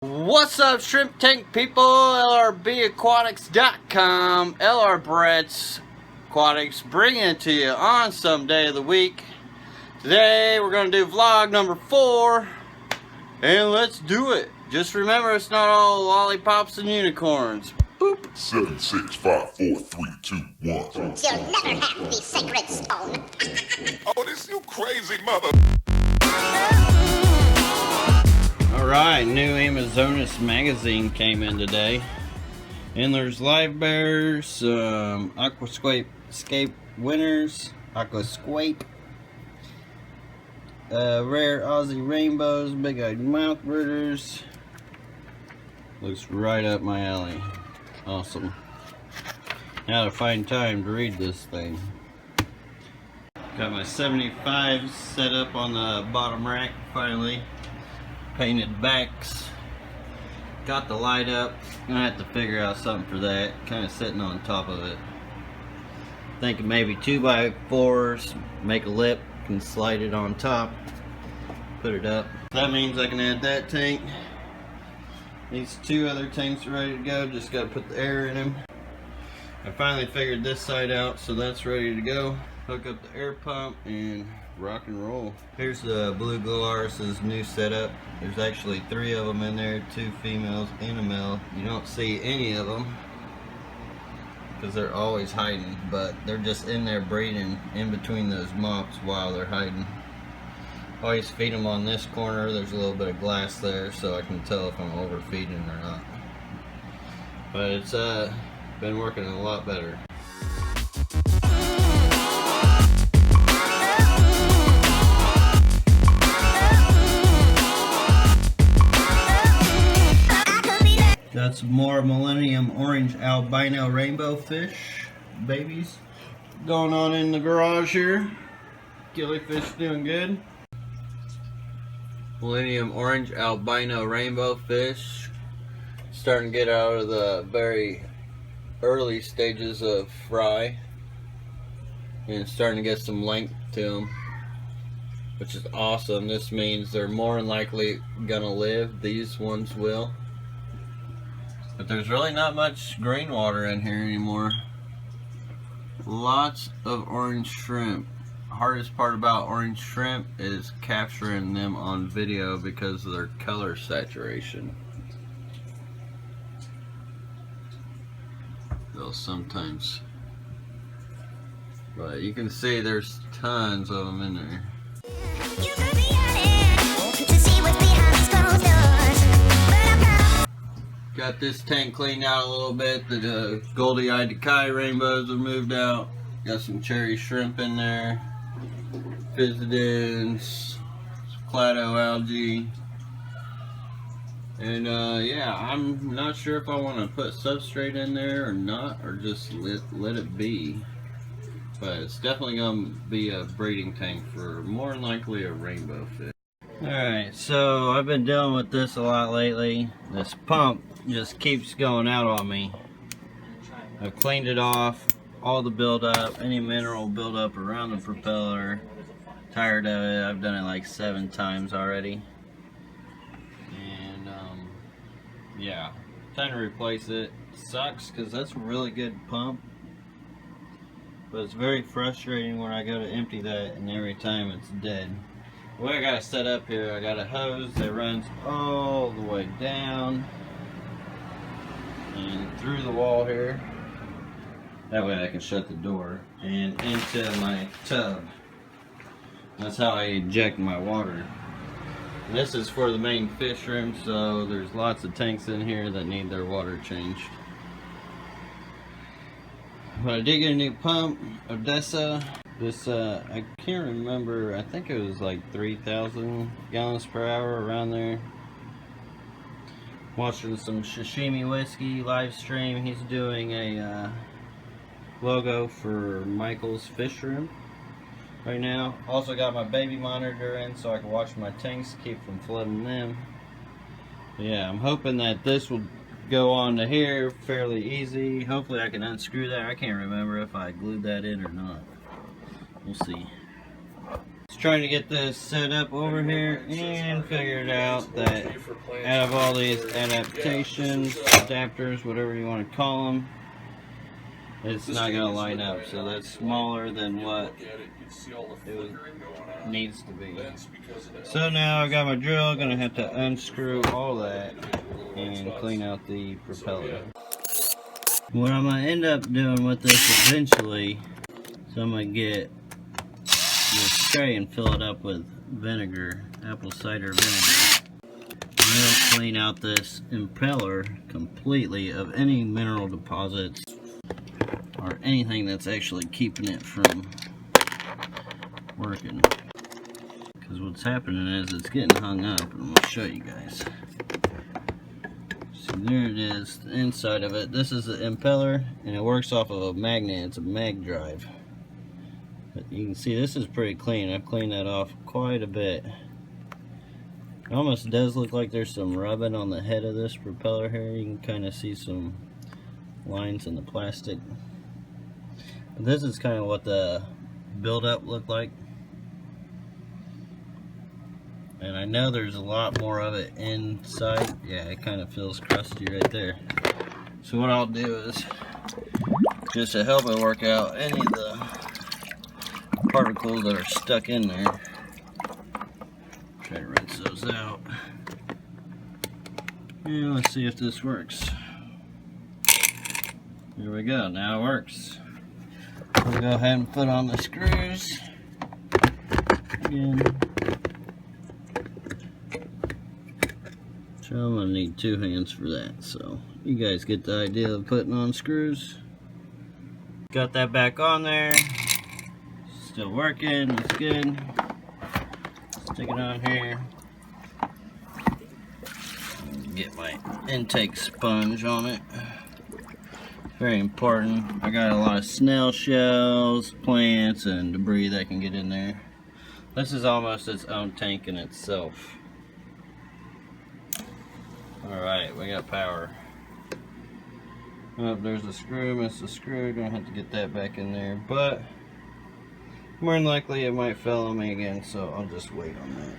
What's up, shrimp tank people? LRBAquatics.com, LR Brett's Aquatics, bringing it to you on some day of the week. Today we're going to do vlog number 4, and let's do it. Just remember, it's not all lollipops and unicorns. Boop. 7, 6, 5, 4, 3, 2, 1. You'll never have the sacred stone. Oh, this you crazy mother. Alright, new Amazonas magazine came in today. And there's live bears, aquascape winners, rare Aussie rainbows, big-eyed mouth birders. Looks right up my alley. Awesome. Now to find time to read this thing. Got my 75s set up on the bottom rack finally. Painted backs. Got the light up. Gonna have to figure out something for that. Kind of sitting on top of it. Thinking maybe 2x4s. Make a lip. Can slide it on top. Put it up. That means I can add that tank. These two other tanks are ready to go. Just gotta put the air in them. I finally figured this side out, so that's ready to go. Hook up the air pump and rock and roll. Here's the blue Gularis' new setup. There's actually 3 of them in there, 2 females and a male. You don't see any of them because they're always hiding, but they're just in there breeding in between those mops while they're hiding. Always feed them on this corner. There's a little bit of glass there, so I can tell if I'm overfeeding or not. But it's been working a lot better. Got some more Millennium Orange Albino Rainbow Fish babies going on in the garage here. Killifish doing good. Millennium Orange Albino Rainbow Fish starting to get out of the very early stages of fry and starting to get some length to them, which is awesome. This means they're more than likely gonna live. These ones will. But there's really not much green water in here anymore. Lots of orange shrimp. Hardest part about orange shrimp is capturing them on video because of their color saturation. They'll sometimes, but you can see there's tons of them in there. Got this tank cleaned out a little bit. The goldie-eyed Kai rainbows have moved out. Got some cherry shrimp in there. Physodins, clado algae. And yeah, I'm not sure if I want to put substrate in there or not, or just let it be. But it's definitely going to be a breeding tank for more than likely a rainbow fish. Alright, so I've been dealing with this a lot lately. This pump just keeps going out on me. I've cleaned it off, all the buildup, any mineral buildup around the propeller. Tired of it. I've done it like 7 times already. And yeah, time to replace it. Sucks because that's a really good pump. But it's very frustrating when I go to empty that and every time it's dead. The way I got it set up here, I got a hose that runs all the way down and through the wall here. That way I can shut the door and into my tub. That's how I eject my water. And this is for the main fish room, so there's lots of tanks in here that need their water changed. But I did get a new pump, Odessa. This, I can't remember, I think it was like 3,000 gallons per hour, around there. Watching some Sashimi Whiskey live stream. He's doing a logo for Michael's Fish Room right now. Also got my baby monitor in so I can watch my tanks, keep from flooding them. But yeah, I'm hoping that this will go on to here fairly easy. Hopefully I can unscrew that. I can't remember if I glued that in or not. We'll see. Let's trying to get this set up over here and figured out that out of all these adaptations, adapters, whatever you want to call them, it's not going to line up. So that's smaller than what it needs to be. So now I've got my drill, going to have to unscrew all that and clean out the propeller. What I'm going to end up doing with this eventually, so I'm going to get this tray and fill it up with vinegar, apple cider vinegar. I'm going to clean out this impeller completely of any mineral deposits or anything that's actually keeping it from working. Because what's happening is it's getting hung up, and I'm going to show you guys. See, there it is, the inside of it. This is the impeller, and it works off of a magnet. It's a mag drive. But you can see this is pretty clean. I've cleaned that off quite a bit. It almost does look like there's some rubbing on the head of this propeller here. You can kind of see some lines in the plastic. But this is kind of what the buildup looked like. And I know there's a lot more of it inside. Yeah, it kind of feels crusty right there. So what I'll do is, just to help it work out any of the particles that are stuck in there, try to rinse those out. And let's see if this works. Here we go, now it works. We'll go ahead and put on the screws again. So I'm gonna need 2 hands for that, so you guys get the idea of putting on screws. Got that back on there. Still working, that's good. Stick it on here. Get my intake sponge on it. Very important. I got a lot of snail shells, plants, and debris that can get in there. This is almost its own tank in itself. Alright, we got power. Oh, there's a screw, missed a screw. Gonna have to get that back in there, but more than likely it might fail on me again, so I'll just wait on that.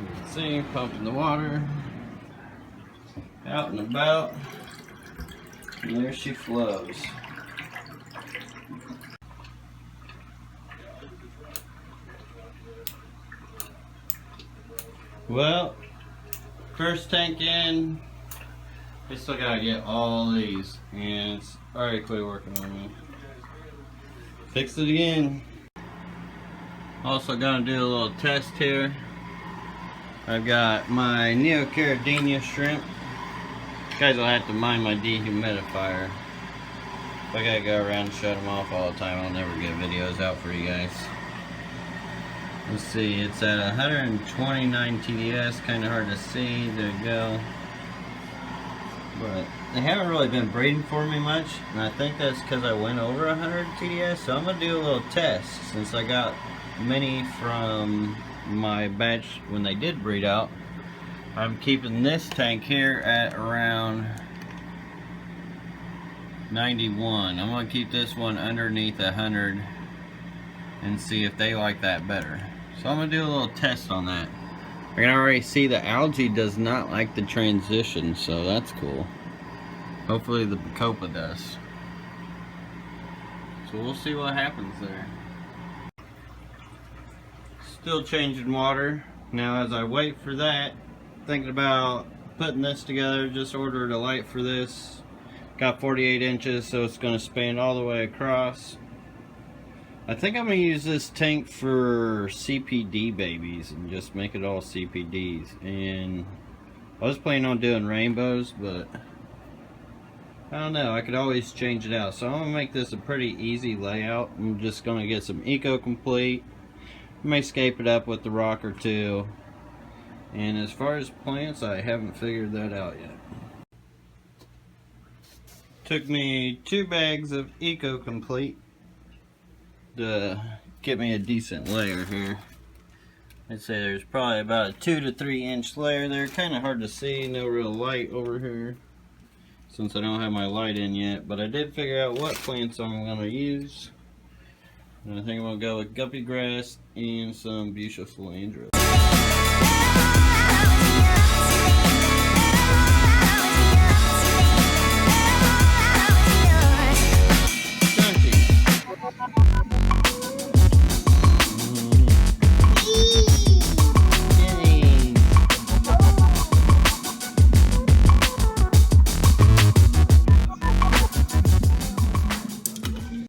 You can see, pumping the water out and about, and there she flows. Well, first tank in. I still gotta get all these, and it's already quit working on me. Fix it again. Also gonna do a little test here. I've got my Neocaridina shrimp. You guys will have to mind my dehumidifier. If I gotta go around and shut them off all the time, I'll never get videos out for you guys. Let's see, it's at 129 TDS, kind of hard to see. There you go. But they haven't really been breeding for me much, and I think that's because I went over 100 TDS. So I'm gonna do a little test since I got many from my batch when they did breed out. I'm keeping this tank here at around 91. I'm gonna keep this one underneath 100 and see if they like that better. So I'm gonna do a little test on that. I can already see the algae does not like the transition, so that's cool. Hopefully the Bacopa does. So we'll see what happens there. Still changing water. Now as I wait for that, thinking about putting this together, just ordered a light for this. Got 48 inches, so it's going to span all the way across. I think I'm going to use this tank for CPD babies and just make it all CPDs. And I was planning on doing rainbows, but I don't know, I could always change it out. So I'm going to make this a pretty easy layout. I'm just going to get some Eco Complete. May scape it up with the rock or two. And as far as plants, I haven't figured that out yet. Took me 2 bags of Eco Complete to get me a decent layer here. I'd say there's probably about a 2 to 3 inch layer there. Kind of hard to see, no real light over here since I don't have my light in yet. But I did figure out what plants I'm going to use. And I think I'm gonna go with guppy grass and some beautiful andros.